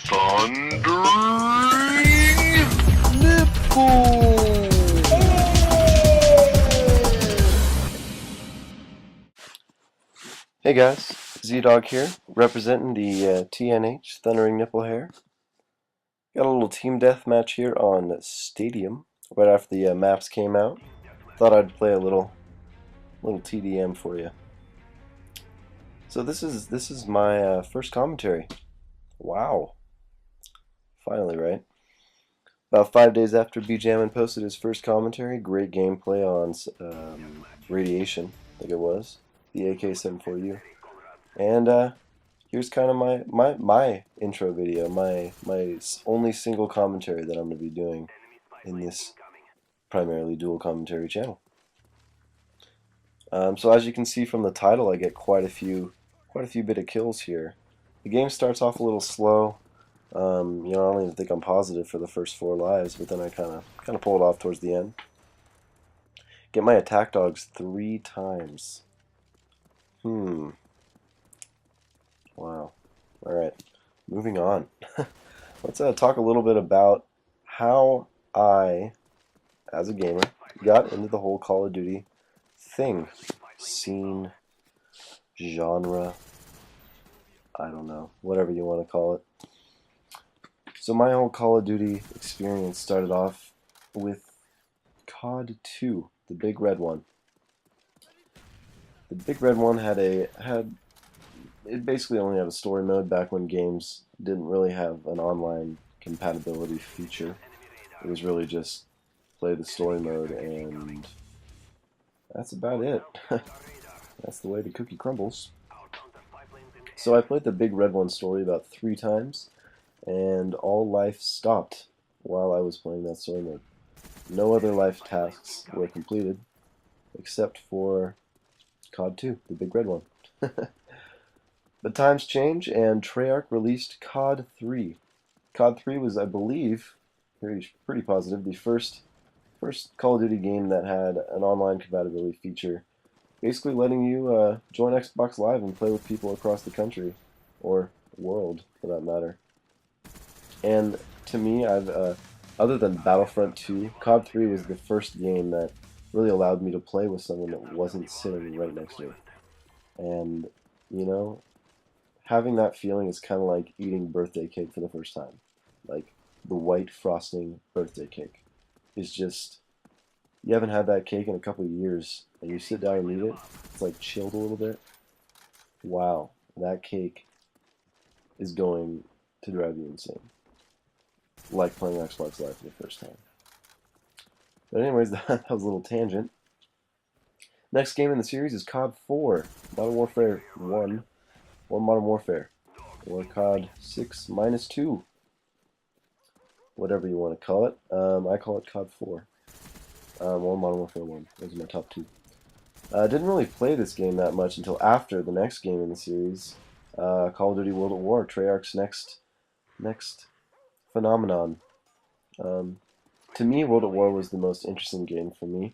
Thundering Nipple. Hey guys, Z-Dawg here, representing the TNH, Thundering Nipplehair. Got a little team deathmatch here on Stadium, right after the maps came out. Thought I'd play a little TDM for you. So this is my first commentary. Wow, finally, right? About 5 days after B-Jammin posted his first commentary, great gameplay on Radiation, I think it was, the AK-74U. And here's kind of my intro video, my only single commentary that I'm going to be doing in this primarily dual commentary channel. So as you can see from the title, I get quite a few bit of kills here. The game starts off a little slow. I don't even think I'm positive for the first 4 lives, but then I kind of pull it off towards the end. Get my attack dogs 3 times. Wow. Alright, moving on. Let's talk a little bit about how I, as a gamer, got into the whole Call of Duty thing. Scene, genre, I don't know, whatever you want to call it. So my whole Call of Duty experience started off with COD 2, the big red one. The big red one it basically only had a story mode back when games didn't really have an online compatibility feature. It was really just play the story mode, and that's about it. That's the way the cookie crumbles. So I played the big red one story about 3 times, and all life stopped while I was playing that story mode. No other life tasks were completed, except for COD 2, the big red one. But times change, and Treyarch released COD 3. COD 3 was, I believe, pretty positive, the first Call of Duty game that had an online compatibility feature, basically letting you join Xbox Live and play with people across the country, or world, for that matter. And to me, other than Battlefront 2, COD 3 was the first game that really allowed me to play with someone that wasn't sitting right next to me. And, having that feeling is kind of like eating birthday cake for the first time. Like, the white frosting birthday cake is just, you haven't had that cake in a couple of years, and you sit down and eat it, it's like chilled a little bit. Wow, that cake is going to drive you insane. Like playing Xbox Live for the first time. But anyways, that was a little tangent. Next game in the series is COD 4, Modern Warfare 1, or Modern Warfare, or COD 6 minus 2, whatever you want to call it. I call it COD 4, or Modern Warfare 1. Those are my top 2. I didn't really play this game that much until after the next game in the series, Call of Duty World at War, Treyarch's next phenomenon. To me, World at War was the most interesting game for me.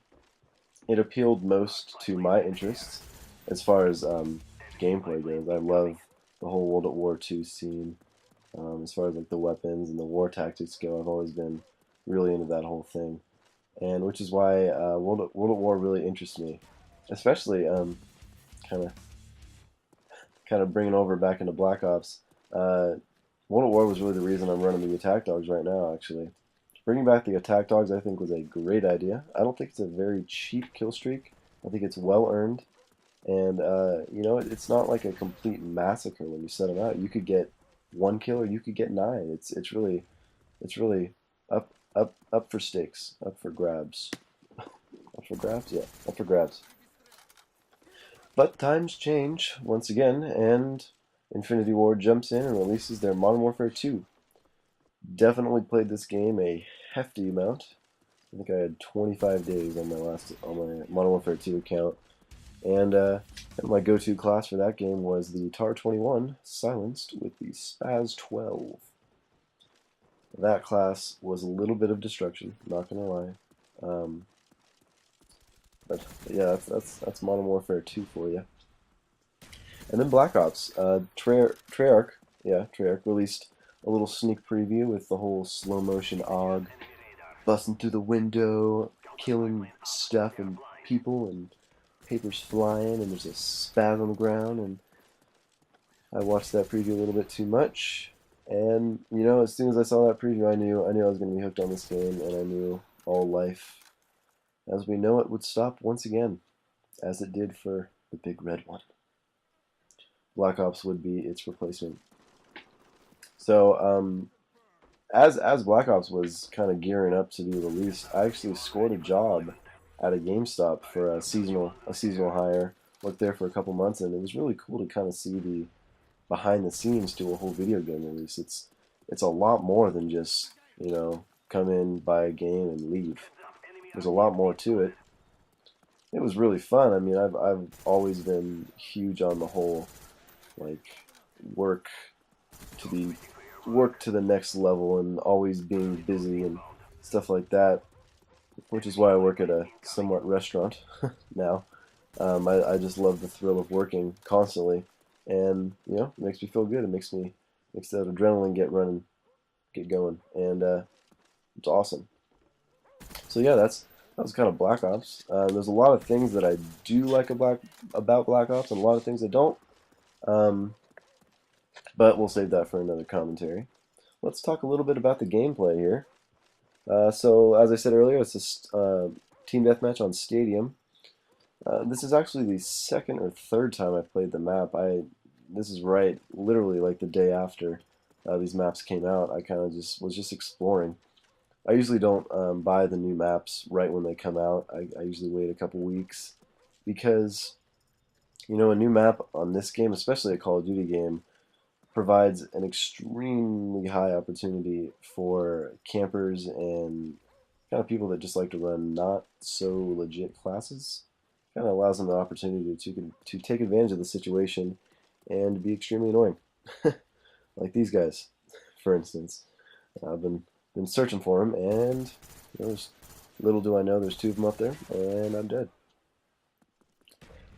It appealed most to my interests as far as gameplay goes. I love the whole World at War 2 scene. As far as like the weapons and the war tactics go, I've always been really into that whole thing, and which is why World at War really interests me, especially kind of bringing over back into Black Ops. World at War was really the reason I'm running the attack dogs right now, actually. Bringing back the attack dogs, I think, was a great idea. I don't think it's a very cheap kill streak. I think it's well earned, and it's not like a complete massacre when you set them out. You could get 1 kill or you could get 9. It's really up for stakes, up for grabs. Up for grabs, yeah, up for grabs. But times change once again, and Infinity Ward jumps in and releases their Modern Warfare 2. Definitely played this game a hefty amount. I think I had 25 days on my Modern Warfare 2 account, and my go-to class for that game was the TAR-21 silenced with the Spaz 12. That class was a little bit of destruction, not gonna lie. But yeah, that's Modern Warfare 2 for you. And then Black Ops. Treyarch released a little sneak preview with the whole slow motion AUG busting through the window, killing stuff and people, and papers flying, and there's a spaz on the ground, and I watched that preview a little bit too much. And you know, as soon as I saw that preview, I knew I was going to be hooked on this game, and I knew all life, as we know it, would stop once again, as it did for the big red one. Black Ops would be its replacement. So, as Black Ops was kind of gearing up to be released, I actually scored a job at a GameStop for a seasonal hire. Worked there for a couple months, and it was really cool to kind of see the behind the scenes to a whole video game release. It's a lot more than just, you know, come in, buy a game, and leave. There's a lot more to it. It was really fun. I mean, I've always been huge on the whole, like, work to the next level and always being busy and stuff like that, which is why I work at a somewhat restaurant now. I just love the thrill of working constantly, and you know, it makes me feel good. It makes that adrenaline get going, and it's awesome. So yeah, that was kind of Black Ops. There's a lot of things that I do like about Black Ops, and a lot of things I don't. But we'll save that for another commentary. Let's talk a little bit about the gameplay here. So, as I said earlier, it's a team deathmatch on Stadium. This is actually the second or third time I've played the map. This is literally like the day after these maps came out. I kind of was just exploring. I usually don't buy the new maps right when they come out. I usually wait a couple weeks because, you know, a new map on this game, especially a Call of Duty game, provides an extremely high opportunity for campers and kind of people that just like to run not so legit classes. Kind of allows them the opportunity to take advantage of the situation and be extremely annoying, like these guys, for instance. I've been searching for them, and you know, little do I know, there's two of them up there, and I'm dead.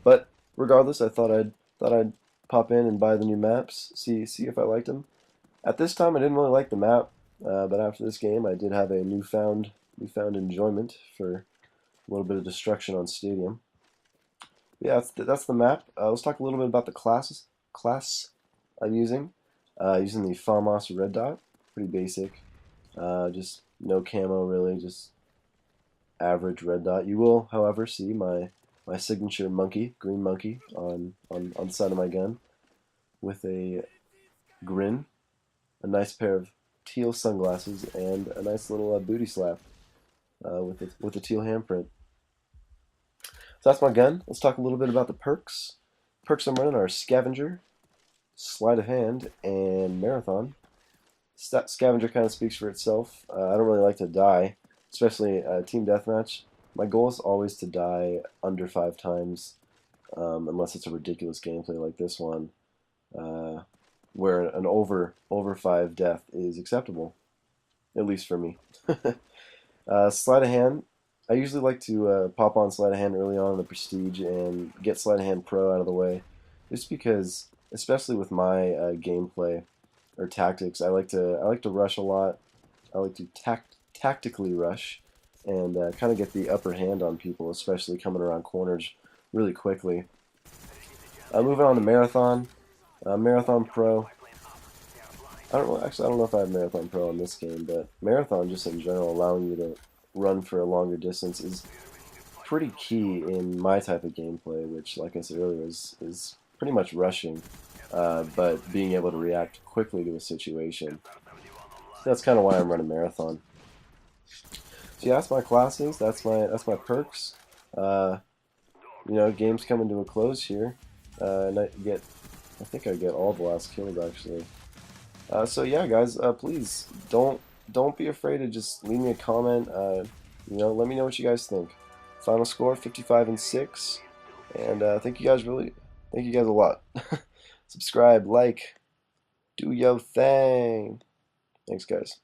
But regardless, I thought I'd pop in and buy the new maps, see if I liked them. At this time, I didn't really like the map, but after this game, I did have a newfound enjoyment for a little bit of destruction on Stadium. Yeah, that's the map. Let's talk a little bit about the class I'm using. Using the FAMAS red dot, pretty basic. Just no camo really, just average red dot. You will, however, see my signature green monkey on the side of my gun, with a grin, a nice pair of teal sunglasses, and a nice little booty slap with a teal handprint. So that's my gun. Let's talk a little bit about the perks. Perks I'm running are Scavenger, Sleight of Hand, and Marathon. Scavenger kind of speaks for itself. I don't really like to die, especially team deathmatch. My goal is always to die under 5 times, unless it's a ridiculous gameplay like this one, where an over 5 death is acceptable, at least for me. Sleight of Hand. I usually like to pop on Sleight of Hand early on in the Prestige and get Sleight of Hand Pro out of the way, just because, especially with my gameplay or tactics, I like to rush a lot. I like to tactically rush and kind of get the upper hand on people, especially coming around corners really quickly. Moving on to Marathon. Marathon Pro. I don't know if I have Marathon Pro in this game, but Marathon just in general, allowing you to run for a longer distance, is pretty key in my type of gameplay, which, like I said earlier, is pretty much rushing, but being able to react quickly to a situation. So that's kind of why I'm running Marathon. So yeah, that's my classes. That's my perks. You know, game's coming to a close here, and I think I get all the last kills actually. So yeah, guys, please don't be afraid to just leave me a comment. You know, let me know what you guys think. Final score 55-6, and thank you guys a lot. Subscribe, like, do your thing. Thanks, guys.